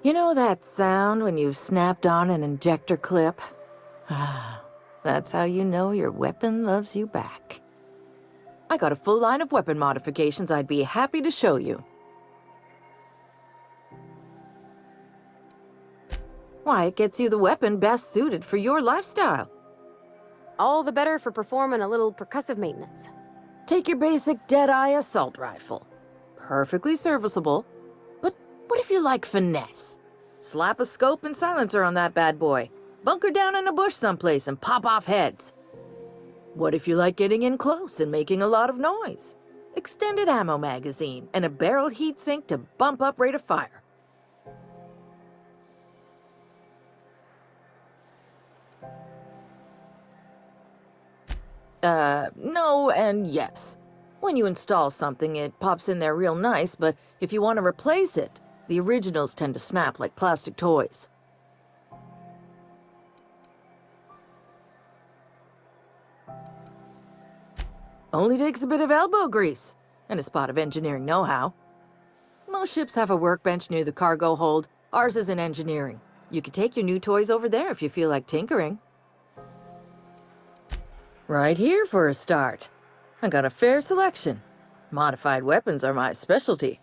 You know that sound when you've snapped on an injector clip? That's how you know your weapon loves you back. I got a full line of weapon modifications I'd be happy to show you. Why, it gets you the weapon best suited for your lifestyle. All the better for performing a little percussive maintenance. Take your basic Deadeye assault rifle. Perfectly serviceable. But what if you like finesse? Slap a scope and silencer on that bad boy. Bunker down in a bush someplace and pop off heads. What if you like getting in close and making a lot of noise? Extended ammo magazine and a barrel heatsink to bump up rate of fire. No and yes. When you install something, it pops in there real nice, but if you want to replace it, the originals tend to snap like plastic toys. Only takes a bit of elbow grease and a spot of engineering know-how. Most ships have a workbench near the cargo hold. Ours is in engineering. You could take your new toys over there if you feel like tinkering. Right here for a start. I got a fair selection. Modified weapons are my specialty.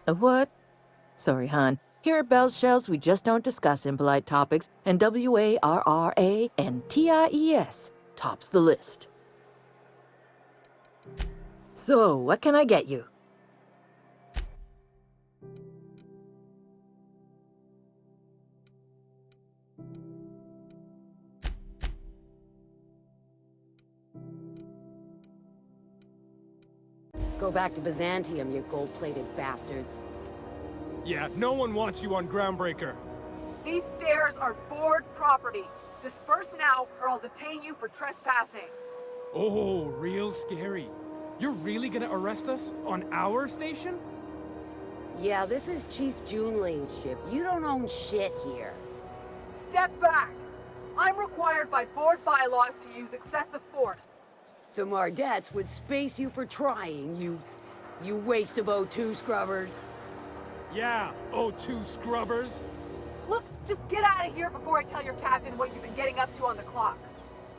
A what? Sorry, hon. Here at Bell's Shells, we just don't discuss impolite topics, and WARRANTIES tops the list. So, what can I get you? Go back to Byzantium, you gold-plated bastards. Yeah, no one wants you on Groundbreaker. These stairs are board property. Disperse now, or I'll detain you for trespassing. Oh, real scary. You're really gonna arrest us on our station? Yeah, this is Chief Junlei's ship. You don't own shit here. Step back. I'm required by board bylaws to use excessive force. The Mardettes would space you for trying, you waste of O2 scrubbers. Yeah, O2 scrubbers. Look, just get out of here before I tell your captain what you've been getting up to on the clock.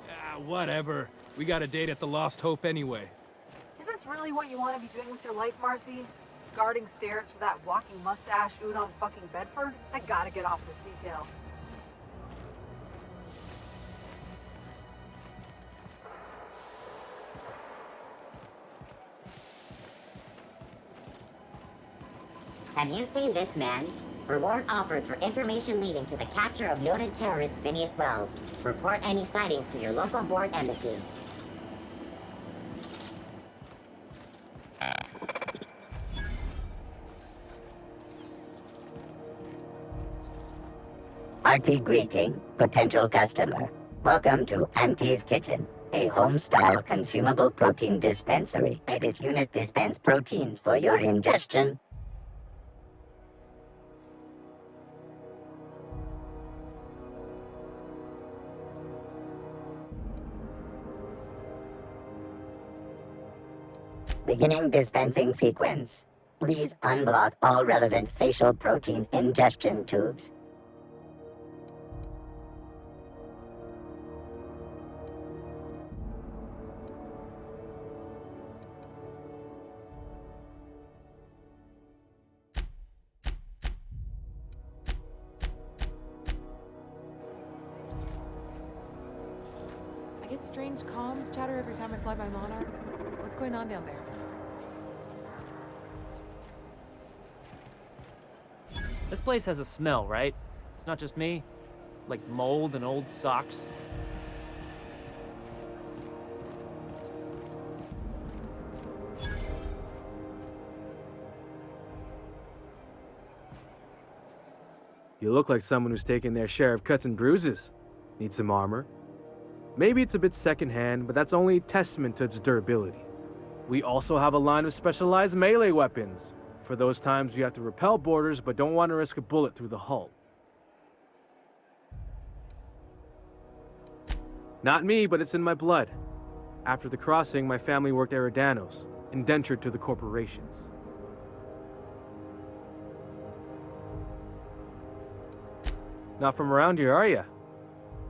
Ah, whatever. We got a date at the Lost Hope anyway. Is this really what you want to be doing with your life, Marcy? Guarding stairs for that walking mustache Udom fucking Bedford? I gotta get off this detail. Have you seen this man? Reward offered for information leading to the capture of noted terrorist Phineas Wells. Report any sightings to your local board embassy. Hearty greeting, potential customer. Welcome to Auntie's Kitchen, a home-style consumable protein dispensary. May this unit dispense proteins for your ingestion. Beginning dispensing sequence. Please unblock all relevant facial protein ingestion tubes. I get strange comms chatter every time I fly by Monarch. What's going on down there? This place has a smell, right? It's not just me. Like mold and old socks. You look like someone who's taken their share of cuts and bruises. Need some armor? Maybe it's a bit secondhand, but that's only a testament to its durability. We also have a line of specialized melee weapons, for those times you have to repel boarders but don't want to risk a bullet through the hull. Not me, but it's in my blood. After the crossing, my family worked Eridanos, indentured to the corporations. Not from around here, are ya?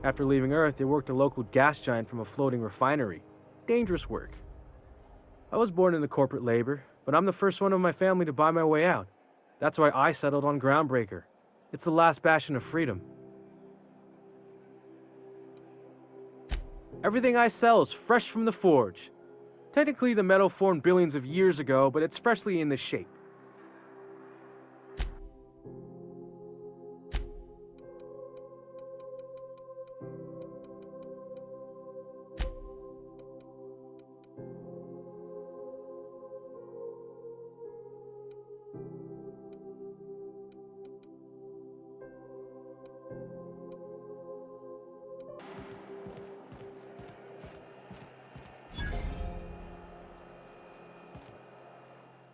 After leaving Earth, you worked a local gas giant from a floating refinery. Dangerous work. I was born into corporate labor, but I'm the first one of my family to buy my way out. That's why I settled on Groundbreaker. It's the last bastion of freedom. Everything I sell is fresh from the forge. Technically, the metal formed billions of years ago, but it's freshly in this shape.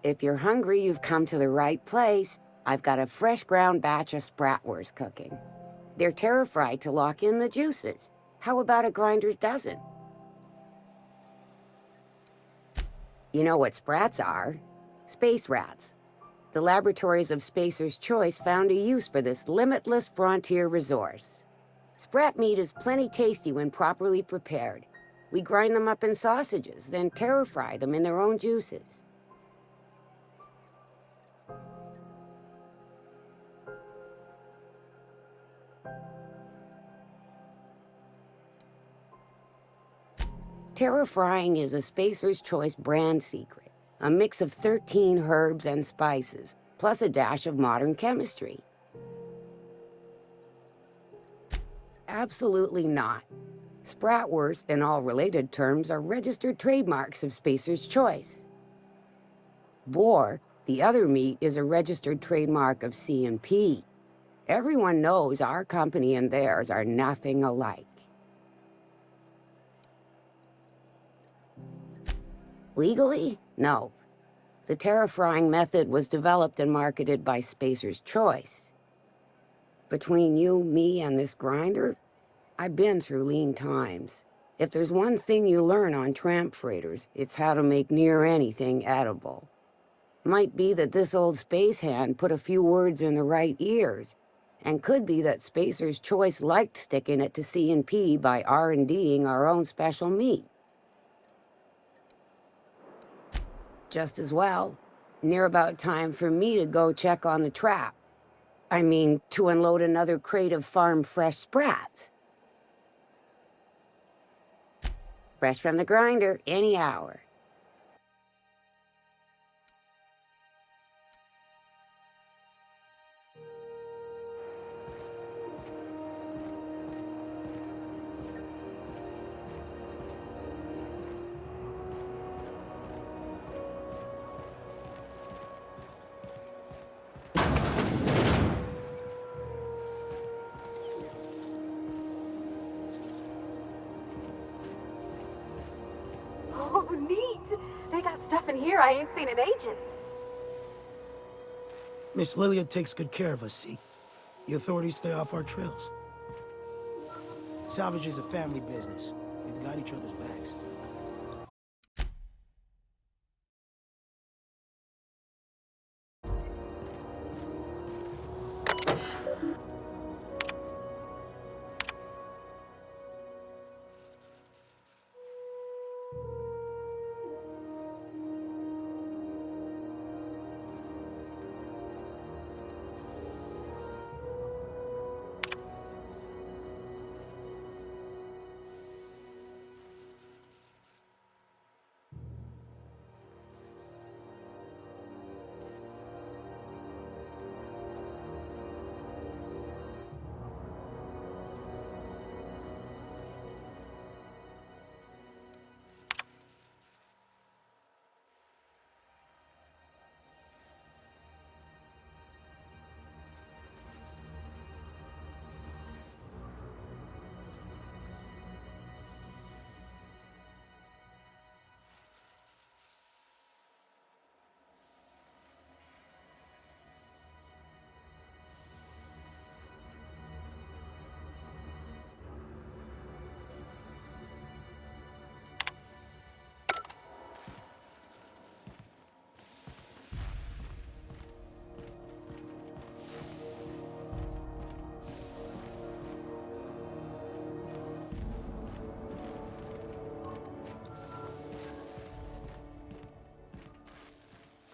If you're hungry, you've come to the right place. I've got a fresh ground batch of spratwurst cooking. They're terra-fried to lock in the juices. How about a grinder's dozen? You know what sprats are? Space rats. The laboratories of Spacer's Choice found a use for this limitless frontier resource. Sprat meat is plenty tasty when properly prepared. We grind them up in sausages, then terra-fry them in their own juices. Terra-frying is a Spacer's Choice brand secret, a mix of 13 herbs and spices, plus a dash of modern chemistry. Absolutely not. Spratwurst and all related terms are registered trademarks of Spacer's Choice. Boar, the other meat, is a registered trademark of C&P. Everyone knows our company and theirs are nothing alike. Legally? No. The terra-frying method was developed and marketed by Spacer's Choice. Between you, me, and this grinder, I've been through lean times. If there's one thing you learn on tramp freighters, it's how to make near anything edible. Might be that this old space hand put a few words in the right ears, and could be that Spacer's Choice liked sticking it to C&P by R&D'ing our own special meat. Just as well. Near about time for me to go check on the trap. I mean, to unload another crate of farm-fresh sprats. Fresh from the grinder, any hour. Oh, neat! They got stuff in here I ain't seen in ages. Miss Lilia takes good care of us, see? The authorities stay off our trails. Salvage is a family business. We've got each other's backs.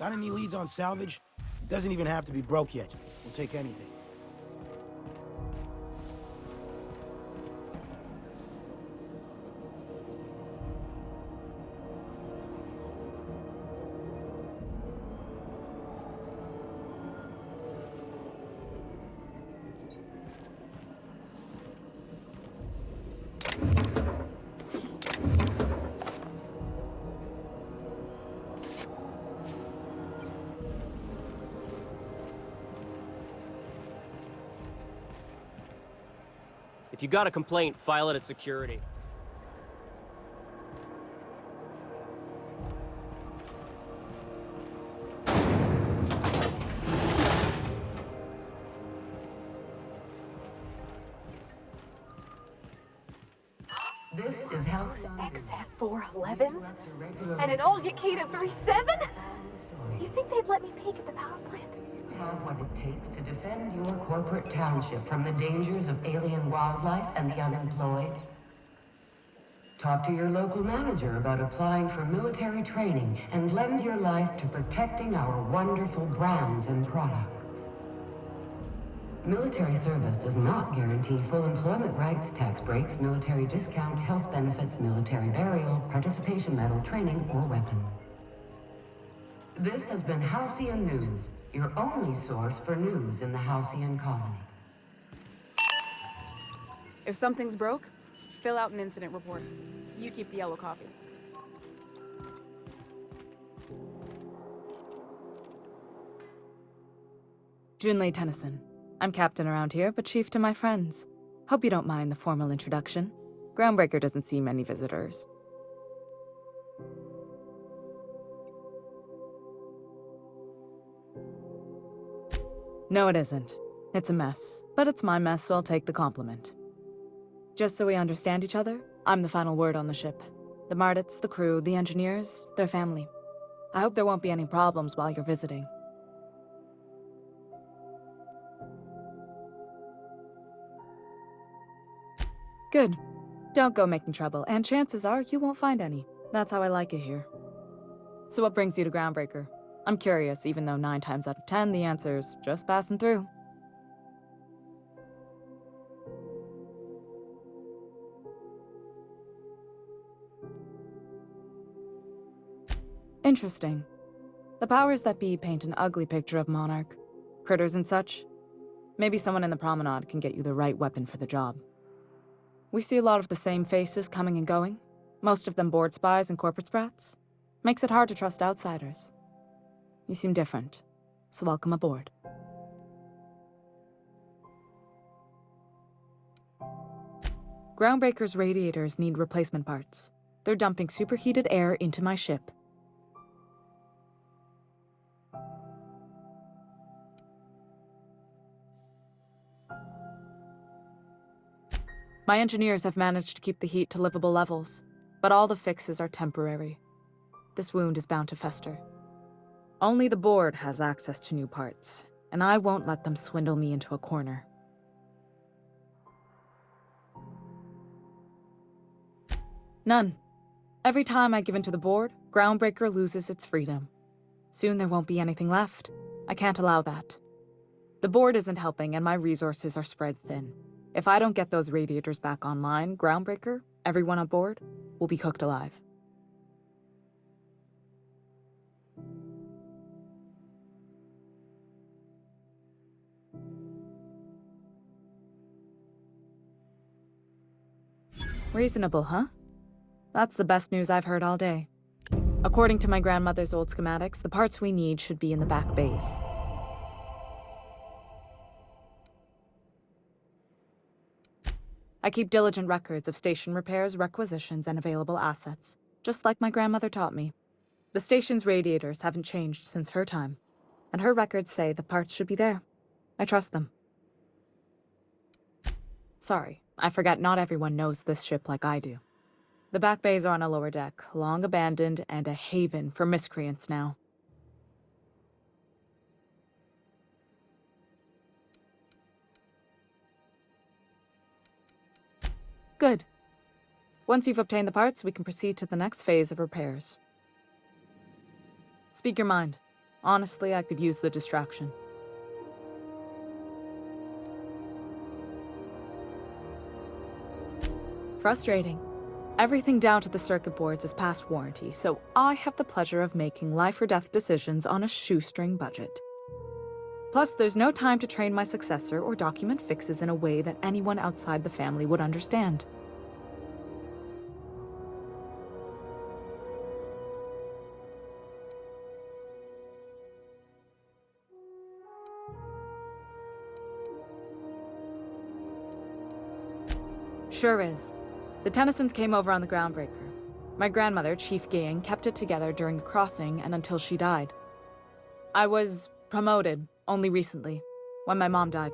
Got any leads on salvage? It doesn't even have to be broke yet. We'll take anything. If you got a complaint, file it at security. This is House XF411s? And an old Yakita 37? You think they'd let me peek at the power plant? Have what it takes to defend your corporate township from the dangers of alien wildlife and the unemployed. Talk to your local manager about applying for military training and lend your life to protecting our wonderful brands and products. Military service does not guarantee full employment rights, tax breaks, military discount, health benefits, military burial, participation medal, training, or weapon. This has been Halcyon News, your only source for news in the Halcyon colony. If something's broke, fill out an incident report. You keep the yellow copy. Junlei Tennyson. I'm captain around here, but chief to my friends. Hope you don't mind the formal introduction. Groundbreaker doesn't see many visitors. No, it isn't. It's a mess. But it's my mess, so I'll take the compliment. Just so we understand each other, I'm the final word on the ship. The Mardits, the crew, the engineers, their family. I hope there won't be any problems while you're visiting. Good. Don't go making trouble, and chances are you won't find any. That's how I like it here. So what brings you to Groundbreaker? I'm curious, even though 9 times out of 10 the answer's just passing through. Interesting. The powers that be paint an ugly picture of Monarch. Critters and such. Maybe someone in the promenade can get you the right weapon for the job. We see a lot of the same faces coming and going, most of them board spies and corporate sprats. Makes it hard to trust outsiders. You seem different, so welcome aboard. Groundbreaker's radiators need replacement parts. They're dumping superheated air into my ship. My engineers have managed to keep the heat to livable levels, but all the fixes are temporary. This wound is bound to fester. Only the board has access to new parts, and I won't let them swindle me into a corner. None. Every time I give in to the board, Groundbreaker loses its freedom. Soon there won't be anything left. I can't allow that. The board isn't helping, and my resources are spread thin. If I don't get those radiators back online, Groundbreaker, everyone on board, will be cooked alive. Reasonable, huh? That's the best news I've heard all day. According to my grandmother's old schematics, the parts we need should be in the back bays. I keep diligent records of station repairs, requisitions, and available assets, just like my grandmother taught me. The station's radiators haven't changed since her time, and her records say the parts should be there. I trust them. Sorry, I forgot not everyone knows this ship like I do. The back bays are on a lower deck, long abandoned, and a haven for miscreants now. Good. Once you've obtained the parts, we can proceed to the next phase of repairs. Speak your mind. Honestly, I could use the distraction. Frustrating. Everything down to the circuit boards is past warranty, so I have the pleasure of making life or death decisions on a shoestring budget. Plus, there's no time to train my successor or document fixes in a way that anyone outside the family would understand. Sure is. The Tennysons came over on the Groundbreaker. My grandmother, Chief Gaying, kept it together during the crossing and until she died. I was promoted only recently, when my mom died.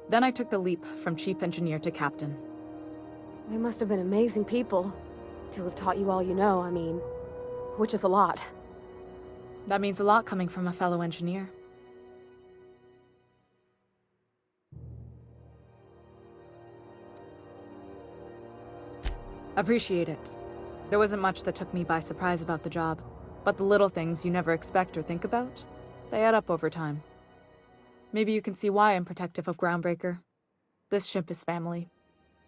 Then I took the leap from chief engineer to captain. They must have been amazing people to have taught you all you know, I mean, which is a lot. That means a lot coming from a fellow engineer. Appreciate it. There wasn't much that took me by surprise about the job, but the little things you never expect or think about, they add up over time. Maybe you can see why I'm protective of Groundbreaker. This ship is family.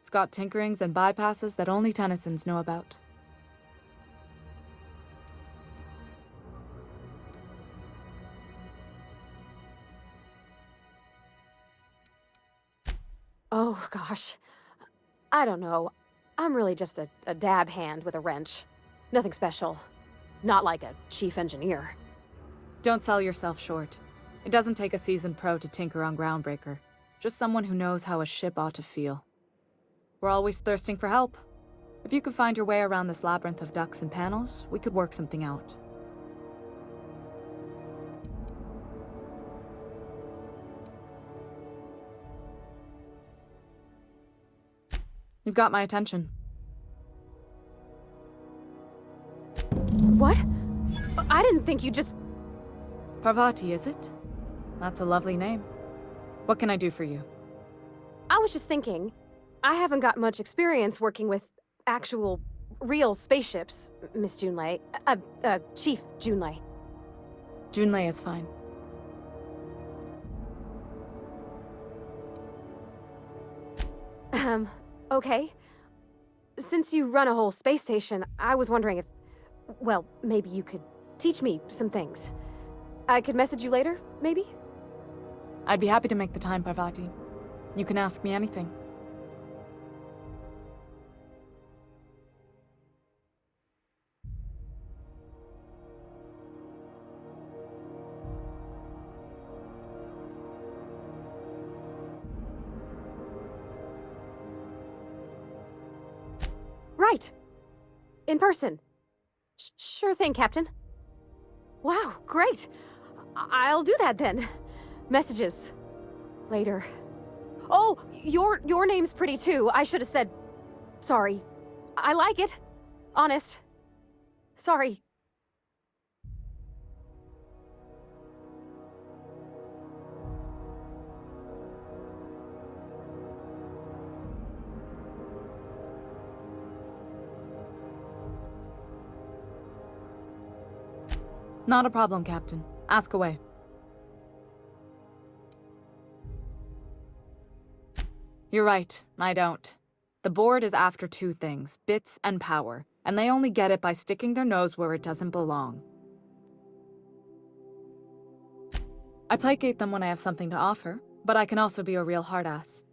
It's got tinkerings and bypasses that only Tennysons know about. Oh, gosh. I don't know. I'm really just a dab hand with a wrench. Nothing special. Not like a chief engineer. Don't sell yourself short. It doesn't take a seasoned pro to tinker on Groundbreaker. Just someone who knows how a ship ought to feel. We're always thirsting for help. If you could find your way around this labyrinth of ducts and panels, we could work something out. You've got my attention. What? I didn't think you just... Parvati, is it? That's a lovely name. What can I do for you? I was just thinking, I haven't got much experience working with actual, real spaceships, Miss Junlei. Chief Junlei. Junlei is fine. Okay. Since you run a whole space station, I was wondering if... Well, maybe you could teach me some things. I could message you later, maybe? I'd be happy to make the time, Parvati. You can ask me anything. Right. In person. Sure thing, Captain. Wow, great. I'll do that then. Messages. Later. Oh, your name's pretty too. I should have said... Sorry. I like it. Honest. Sorry. Not a problem, Captain. Ask away. You're right, I don't. The board is after two things, bits and power, and they only get it by sticking their nose where it doesn't belong. I placate them when I have something to offer, but I can also be a real hard-ass.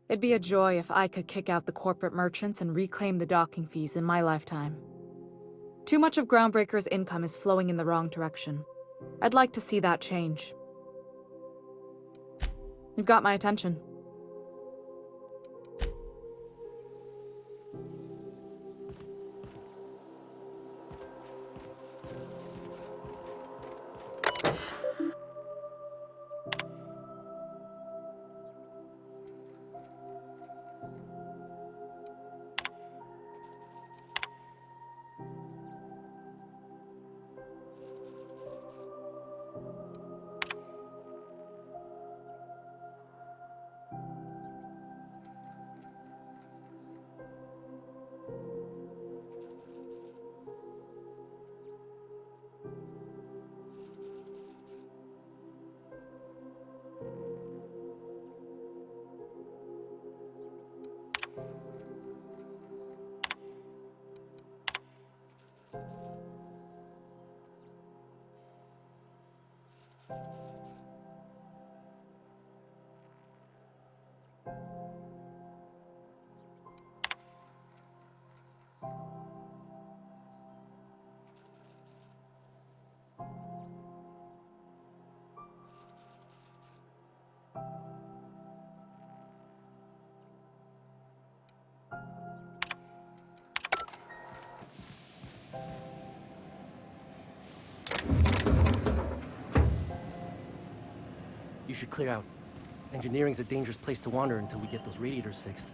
It'd be a joy if I could kick out the corporate merchants and reclaim the docking fees in my lifetime. Too much of Groundbreaker's income is flowing in the wrong direction. I'd like to see that change. You've got my attention. You should clear out. Engineering's a dangerous place to wander until we get those radiators fixed.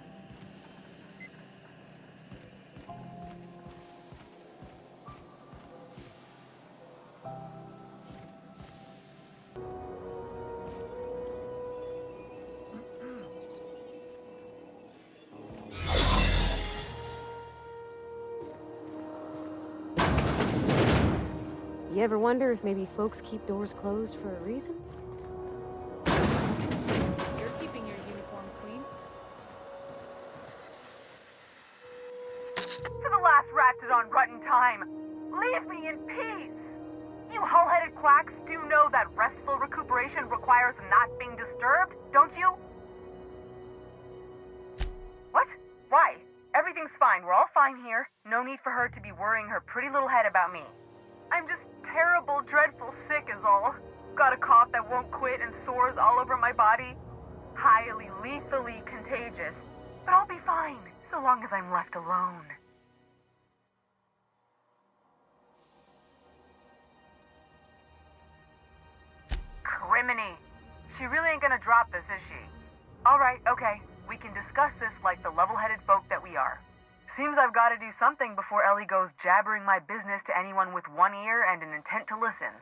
You ever wonder if maybe folks keep doors closed for a reason? You're keeping your uniform clean. To the last ratted on rotten time, leave me in peace! You hull-headed quacks do know that restful recuperation requires not being disturbed, don't you? What? Why? Everything's fine. We're all fine here. No need for her to be worrying her pretty little head about me. I'm just terrible, dreadful sick is all. Got a cough that won't quit and sores all over my body. Highly, lethally contagious. But I'll be fine, so long as I'm left alone. Criminy. She really ain't gonna drop this, is she? Alright, okay. We can discuss this like the level-headed folk that we are. Seems I've got to do something before Ellie goes jabbering my business to anyone with one ear and an intent to listen.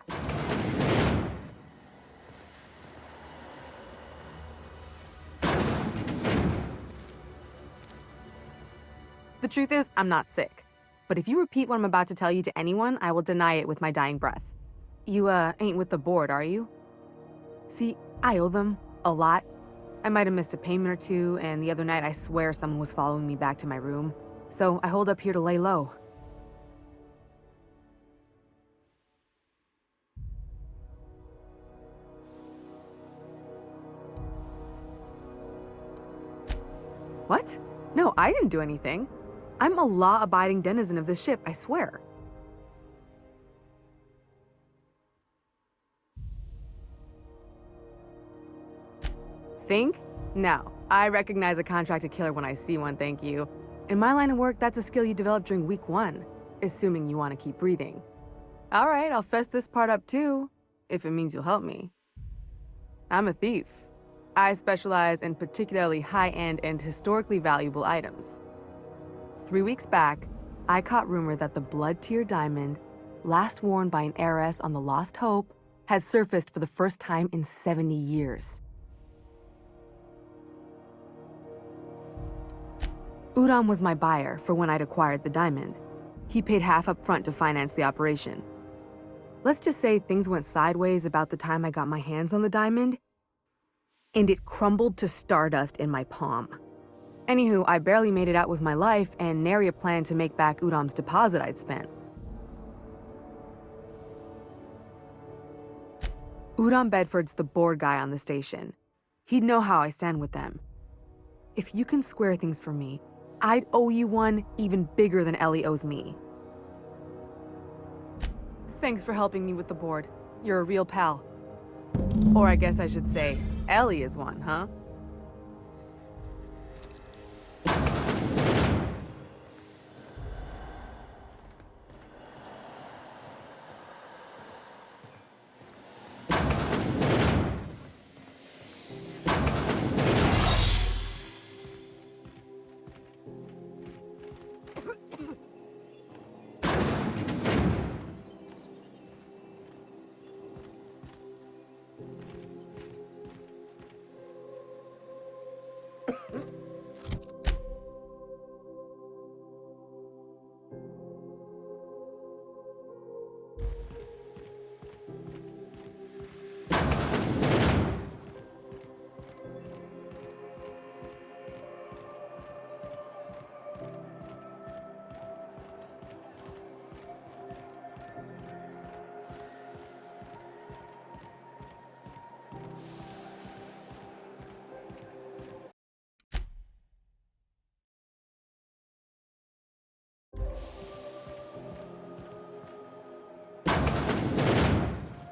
The truth is, I'm not sick. But if you repeat what I'm about to tell you to anyone, I will deny it with my dying breath. You, ain't with the board, are you? See, I owe them a lot. I might have missed a payment or two, and the other night I swear someone was following me back to my room. So I hold up here to lay low. What? No, I didn't do anything. I'm a law-abiding denizen of this ship, I swear. Think? No. I recognize a contracted killer when I see one, thank you. In my line of work, that's a skill you develop during week 1, assuming you want to keep breathing. All right, I'll fess this part up too, if it means you'll help me. I'm a thief. I specialize in particularly high-end and historically valuable items. 3 weeks back, I caught rumor that the blood-tier diamond, last worn by an heiress on the Lost Hope, had surfaced for the first time in 70 years. Udom was my buyer for when I'd acquired the diamond. He paid half up front to finance the operation. Let's just say things went sideways about the time I got my hands on the diamond, and it crumbled to stardust in my palm. Anywho, I barely made it out with my life, and nary a plan to make back Udom's deposit I'd spent. Udom Bedford's the board guy on the station. He'd know how I stand with them. If you can square things for me, I'd owe you one even bigger than Ellie owes me. Thanks for helping me with the board. You're a real pal. Or I guess I should say, Ellie is one, huh?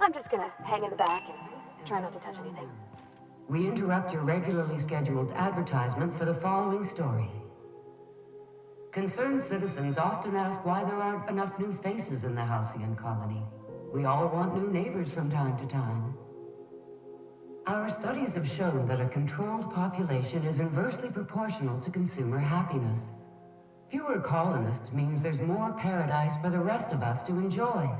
I'm just gonna hang in the back and try not to touch anything. We interrupt your regularly scheduled advertisement for the following story. Concerned citizens often ask why there aren't enough new faces in the Halcyon colony. We all want new neighbors from time to time. Our studies have shown that a controlled population is inversely proportional to consumer happiness. Fewer colonists means there's more paradise for the rest of us to enjoy.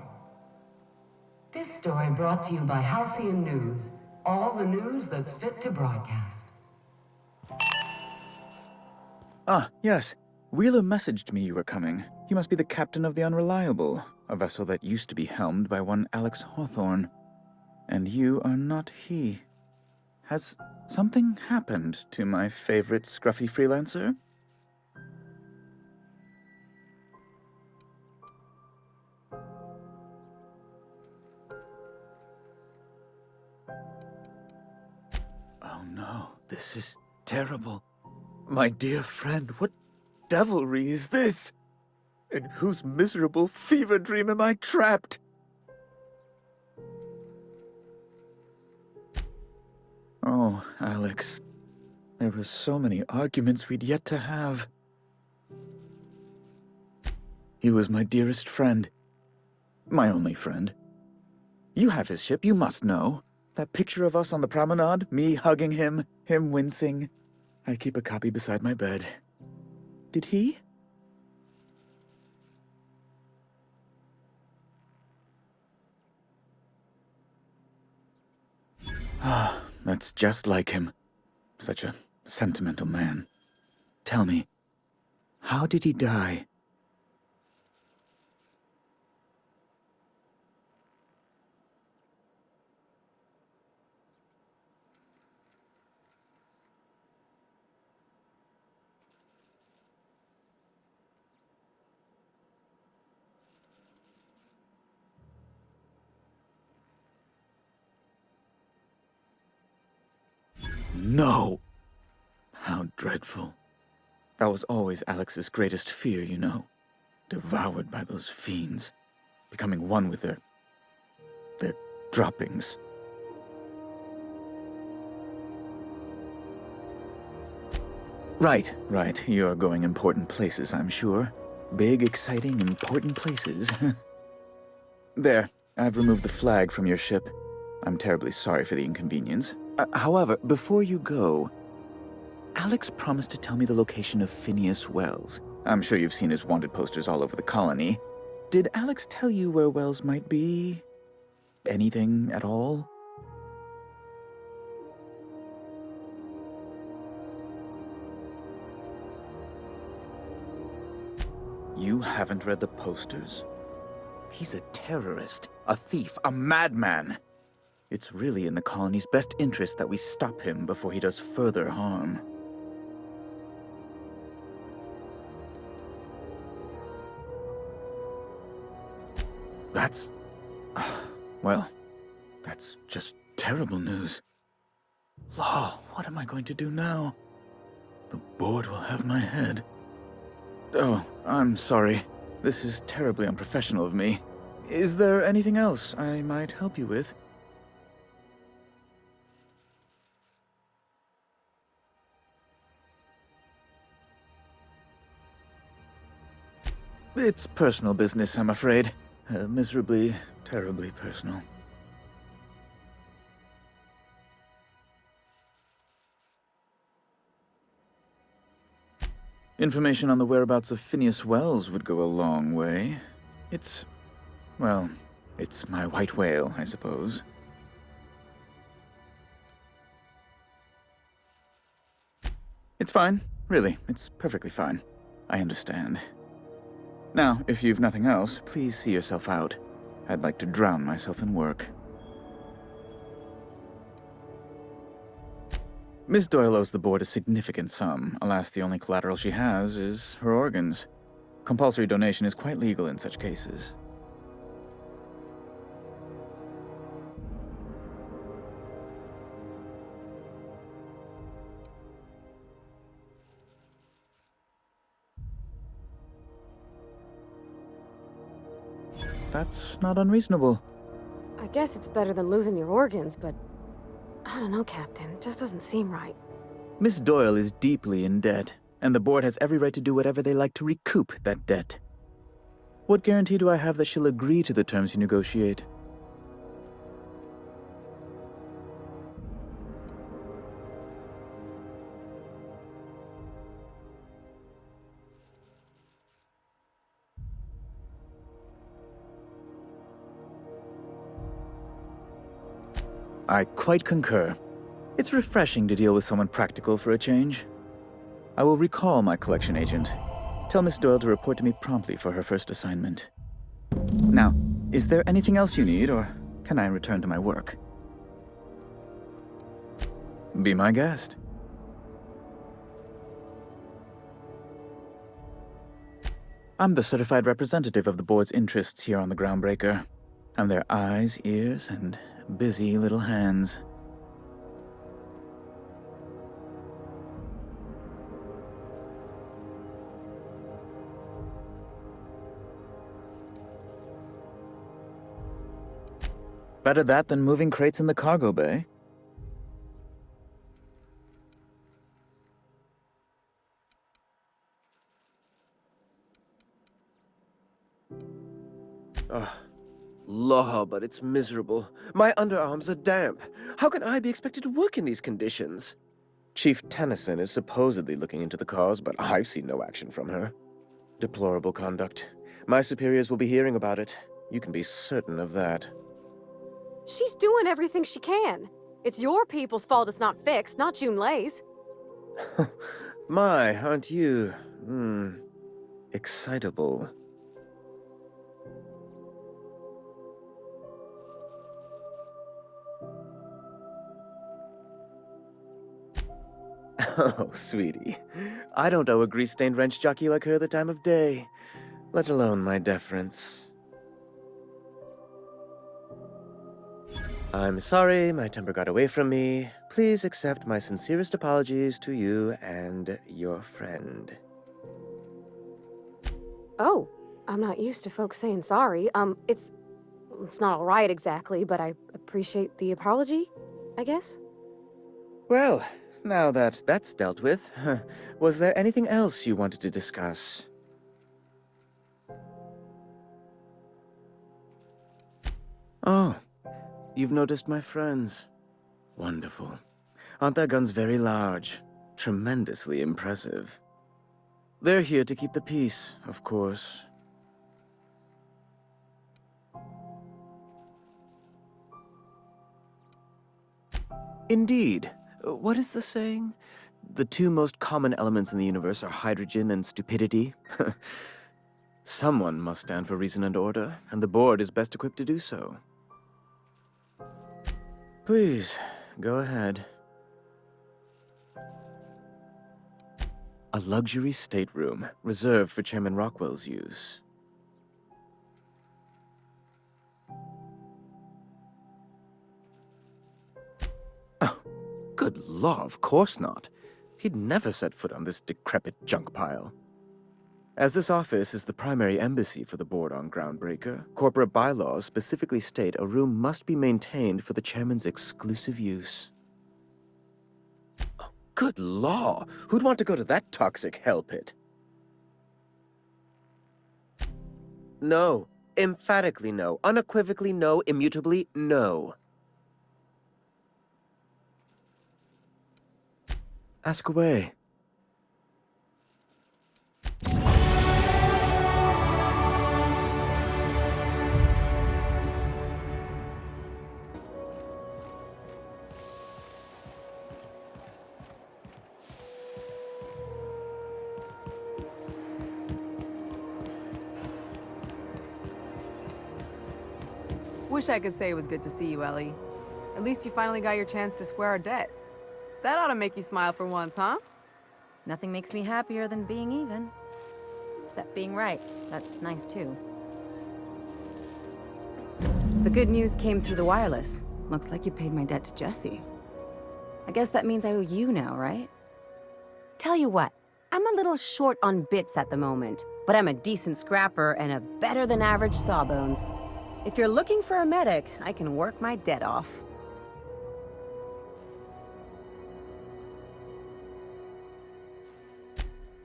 This story brought to you by Halcyon News. All the news that's fit to broadcast. Ah, yes. Wheeler messaged me you were coming. You must be the captain of the Unreliable, a vessel that used to be helmed by one Alex Hawthorne. And you are not he. Has something happened to my favorite scruffy freelancer? Oh no, this is terrible. My dear friend, what devilry is this? In whose miserable fever dream am I trapped? Oh, Alex. There were so many arguments we'd yet to have. He was my dearest friend. My only friend. You have his ship, you must know. That picture of us on the promenade, me hugging him, him wincing. I keep a copy beside my bed. Did he? Ah, that's just like him. Such a sentimental man. Tell me, how did he die? No! How dreadful. That was always Alex's greatest fear, you know. Devoured by those fiends. Becoming one with their droppings. Right. You're going important places, I'm sure. Big, exciting, important places. There, I've removed the flag from your ship. I'm terribly sorry for the inconvenience. However, before you go, Alex promised to tell me the location of Phineas Wells. I'm sure you've seen his wanted posters all over the colony. Did Alex tell you where Wells might be? Anything at all? You haven't read the posters? He's a terrorist, a thief, a madman. It's really in the colony's best interest that we stop him before he does further harm. That's... well, that's just terrible news. Law, what am I going to do now? The board will have my head. Oh, I'm sorry. This is terribly unprofessional of me. Is there anything else I might help you with? It's personal business, I'm afraid. Miserably, terribly personal. Information on the whereabouts of Phineas Wells would go a long way. It's my white whale, I suppose. It's fine, really. It's perfectly fine. I understand. Now, if you've nothing else, please see yourself out. I'd like to drown myself in work. Miss Doyle owes the board a significant sum. Alas, the only collateral she has is her organs. Compulsory donation is quite legal in such cases. That's not unreasonable. I guess it's better than losing your organs, but I don't know, Captain. It just doesn't seem right. Miss Doyle is deeply in debt, and the board has every right to do whatever they like to recoup that debt. What guarantee do I have that she'll agree to the terms you negotiate? I quite concur. It's refreshing to deal with someone practical for a change. I will recall my collection agent. Tell Miss Doyle to report to me promptly for her first assignment. Now, is there anything else you need, or can I return to my work? Be my guest. I'm the certified representative of the board's interests here on the Groundbreaker. I'm their eyes, ears, and busy little hands. Better that than moving crates in the cargo bay. Law, but it's miserable. My underarms are damp. How can I be expected to work in these conditions? Chief Tennyson is supposedly looking into the cause, but I've seen no action from her. Deplorable conduct. My superiors will be hearing about it. You can be certain of that. She's doing everything she can. It's your people's fault it's not fixed, not Junlei's. My, aren't you, excitable. Oh, sweetie. I don't owe a grease-stained wrench jockey like her the time of day, let alone my deference. I'm sorry, my temper got away from me. Please accept my sincerest apologies to you and your friend. Oh, I'm not used to folks saying sorry. It's not all right exactly, but I appreciate the apology, I guess. Well, now that that's dealt with, was there anything else you wanted to discuss? Oh, you've noticed my friends. Wonderful. Aren't their guns very large? Tremendously impressive. They're here to keep the peace, of course. Indeed. What is the saying? The two most common elements in the universe are hydrogen and stupidity. Someone must stand for reason and order, and the board is best equipped to do so. Please, go ahead. A luxury stateroom, reserved for Chairman Rockwell's use. Oh, good law, of course not. He'd never set foot on this decrepit junk pile. As this office is the primary embassy for the board on Groundbreaker, corporate bylaws specifically state a room must be maintained for the chairman's exclusive use. Oh, good law! Who'd want to go to that toxic hell pit? No. Emphatically no. Unequivocally no. Immutably no. Ask away. Wish I could say it was good to see you, Ellie. At least you finally got your chance to square our debt. That ought to make you smile for once, huh? Nothing makes me happier than being even. Except being right. That's nice, too. The good news came through the wireless. Looks like you paid my debt to Jessie. I guess that means I owe you now, right? Tell you what, I'm a little short on bits at the moment, but I'm a decent scrapper and a better-than-average sawbones. If you're looking for a medic, I can work my debt off.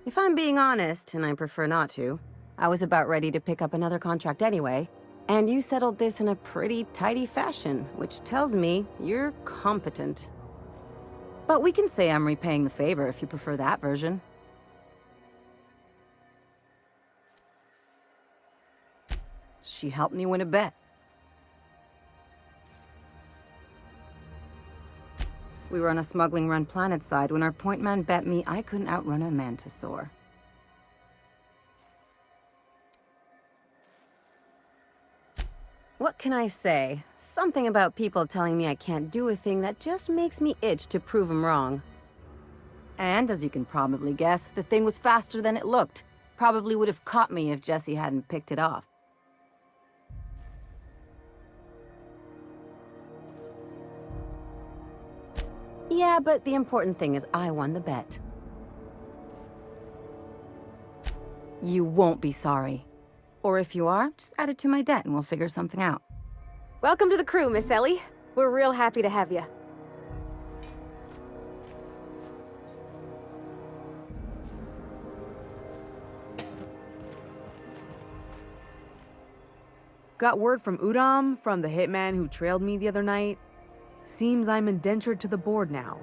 If I'm being honest, and I prefer not to, I was about ready to pick up another contract anyway, and you settled this in a pretty tidy fashion, which tells me you're competent. But we can say I'm repaying the favor if you prefer that version. She helped me win a bet. We were on a smuggling run planetside when our point man bet me I couldn't outrun a mantisaur. What can I say? Something about people telling me I can't do a thing that just makes me itch to prove them wrong. And, as you can probably guess, the thing was faster than it looked. Probably would have caught me if Jessie hadn't picked it off. Yeah, but the important thing is I won the bet. You won't be sorry. Or if you are, just add it to my debt and we'll figure something out. Welcome to the crew, Miss Ellie. We're real happy to have you. Got word from Udom, from the hitman who trailed me the other night. Seems I'm indentured to the board now.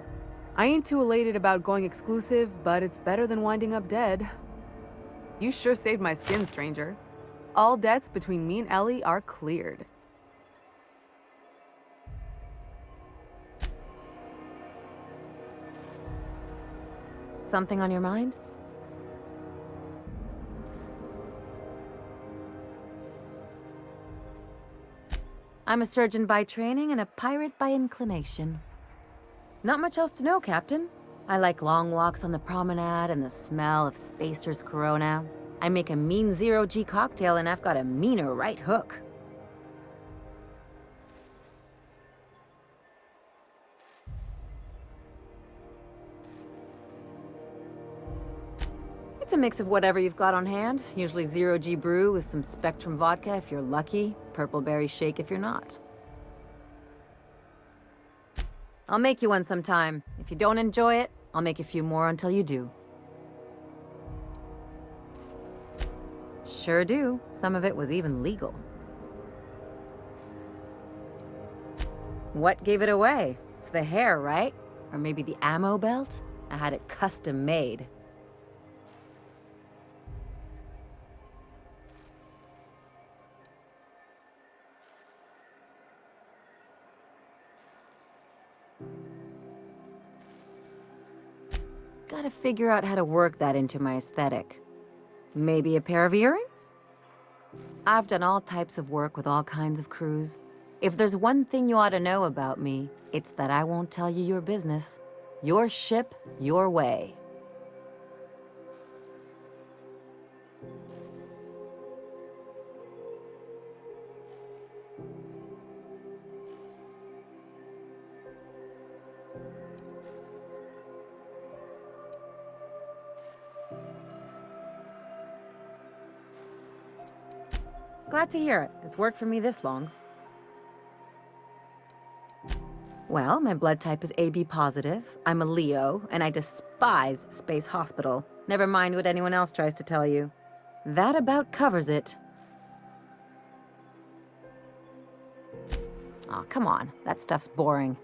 I ain't too elated about going exclusive, but it's better than winding up dead. You sure saved my skin, stranger. All debts between me and Ellie are cleared. Something on your mind? I'm a surgeon by training and a pirate by inclination. Not much else to know, Captain. I like long walks on the promenade and the smell of Spacer's Corona. I make a mean zero-G cocktail and I've got a meaner right hook. It's a mix of whatever you've got on hand. Usually zero-G brew with some Spectrum vodka if you're lucky, purple berry shake if you're not. I'll make you one sometime. If you don't enjoy it, I'll make a few more until you do. Sure do. Some of it was even legal. What gave it away? It's the hair, right? Or maybe the ammo belt? I had it custom made. Gotta figure out how to work that into my aesthetic. Maybe a pair of earrings? I've done all types of work with all kinds of crews. If there's one thing you ought to know about me, it's that I won't tell you your business. Your ship, your way. Glad to hear it. It's worked for me this long. Well, my blood type is AB positive. I'm a Leo, and I despise Space Hospital. Never mind what anyone else tries to tell you. That about covers it. Aw, come on. That stuff's boring.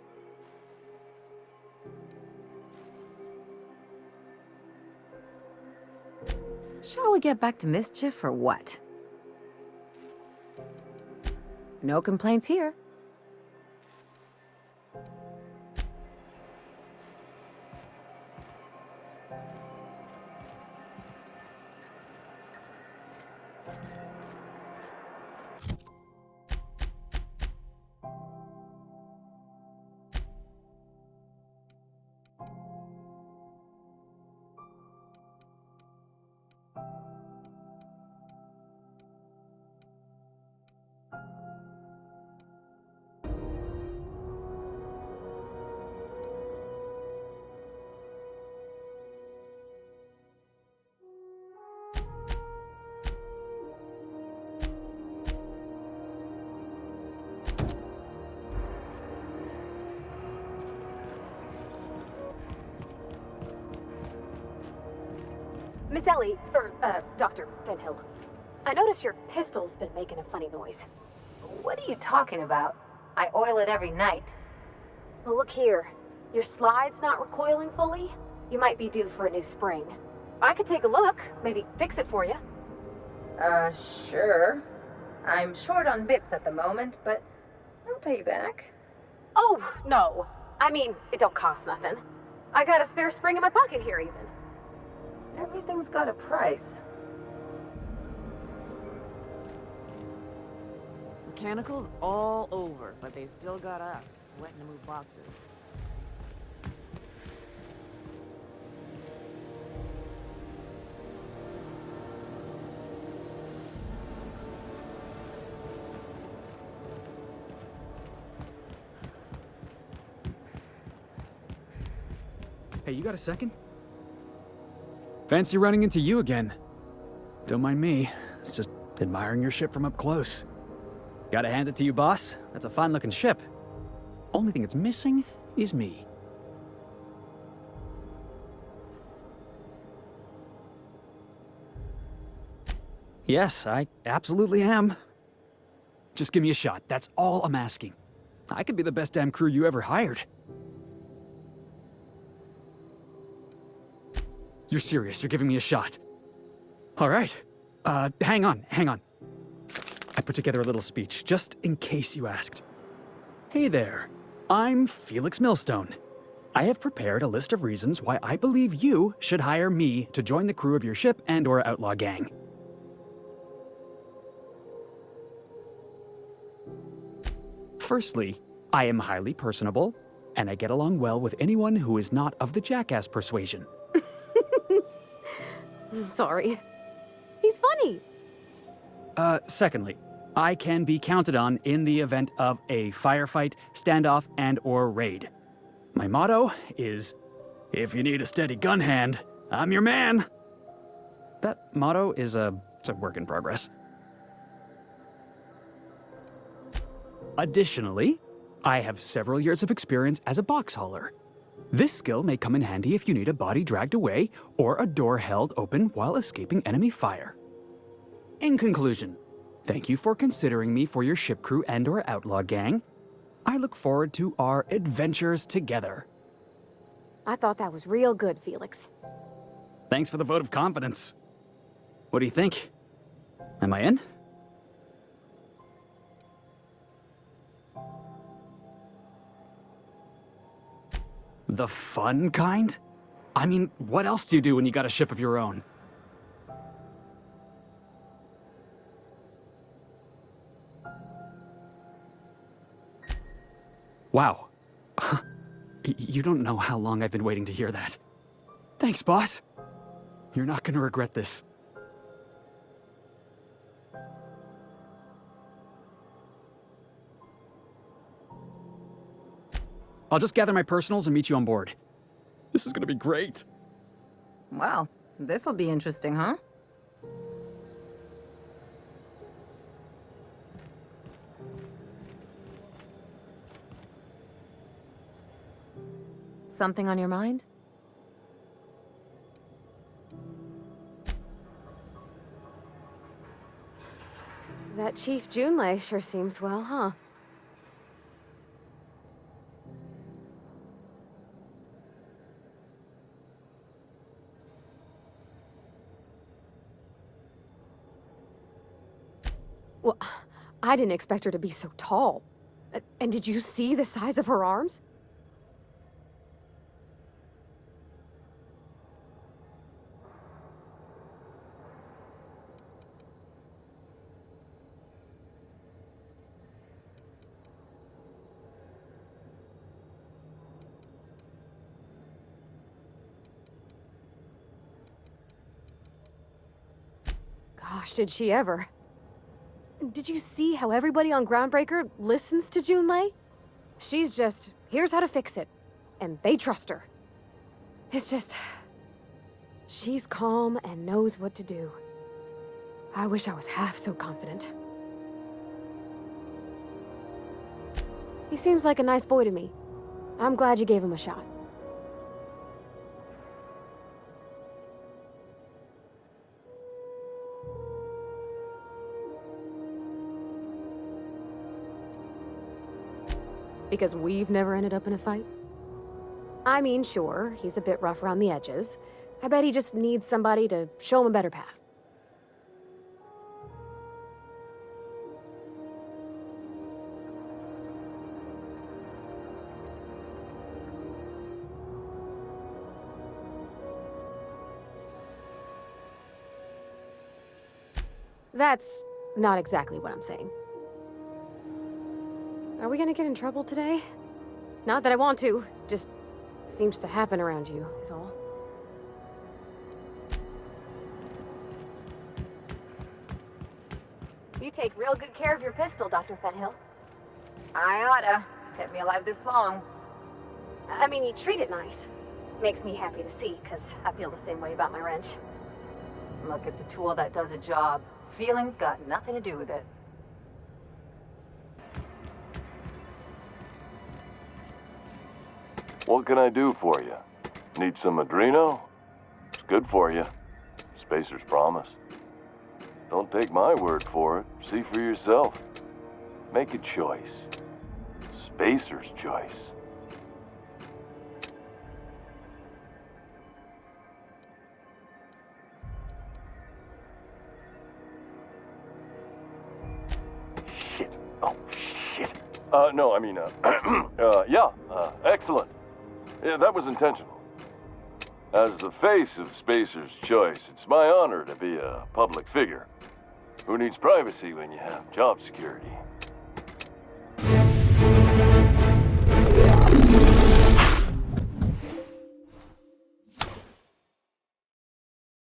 Shall we get back to mischief or what? No complaints here. Miss Ellie, Dr. Van Hill. I notice your pistol's been making a funny noise. What are you talking about? I oil it every night. Well, look here. Your slide's not recoiling fully. You might be due for a new spring. I could take a look, maybe fix it for you. Sure. I'm short on bits at the moment, but I'll pay you back. Oh, no. I mean, it don't cost nothing. I got a spare spring in my pocket here, even. Everything's got a price. Mechanical's all over, but they still got us, waiting to move boxes. Hey, you got a second? Fancy running into you again. Don't mind me. It's just admiring your ship from up close. Gotta hand it to you, boss. That's a fine-looking ship. Only thing it's missing is me. Yes, I absolutely am. Just give me a shot. That's all I'm asking. I could be the best damn crew you ever hired. You're serious, you're giving me a shot. All right. Hang on. I put together a little speech, just in case you asked. Hey there, I'm Felix Millstone. I have prepared a list of reasons why I believe you should hire me to join the crew of your ship and/or outlaw gang. Firstly, I am highly personable, and I get along well with anyone who is not of the jackass persuasion. I'm sorry. He's funny. Secondly, I can be counted on in the event of a firefight, standoff, and/or raid. My motto is, if you need a steady gun hand, I'm your man. That motto is it's a work in progress. Additionally, I have several years of experience as a box hauler. This skill may come in handy if you need a body dragged away or a door held open while escaping enemy fire. In conclusion, thank you for considering me for your ship crew and/or outlaw gang. I look forward to our adventures together. I thought that was real good, Felix. Thanks for the vote of confidence. What do you think? Am I in? The fun kind? I mean, what else do you do when you got a ship of your own? Wow. You don't know how long I've been waiting to hear that. Thanks, boss. You're not gonna regret this. I'll just gather my personals and meet you on board. This is gonna be great. Wow, this'll be interesting, huh? Something on your mind? That Chief Junlei sure seems well, huh? Well, I didn't expect her to be so tall. And did you see the size of her arms? Gosh, did she ever. Did you see how everybody on Groundbreaker listens to Junlei? She's just, here's how to fix it. And they trust her. It's just... she's calm and knows what to do. I wish I was half so confident. He seems like a nice boy to me. I'm glad you gave him a shot. Because we've never ended up in a fight? I mean, sure, he's a bit rough around the edges. I bet he just needs somebody to show him a better path. That's not exactly what I'm saying. Are we gonna get in trouble today? Not that I want to, just seems to happen around you, is all. You take real good care of your pistol, Dr. Fenhill. I oughta. It's kept me alive this long. I mean, you treat it nice. Makes me happy to see, because I feel the same way about my wrench. Look, it's a tool that does a job. Feelings got nothing to do with it. What can I do for you? Need some Adreno? It's good for you. Spacer's promise. Don't take my word for it. See for yourself. Make a choice. Spacer's choice. Shit. Oh, shit. No, I mean, yeah, excellent. Yeah, that was intentional. As the face of Spacer's choice, it's my honor to be a public figure. Who needs privacy when you have job security?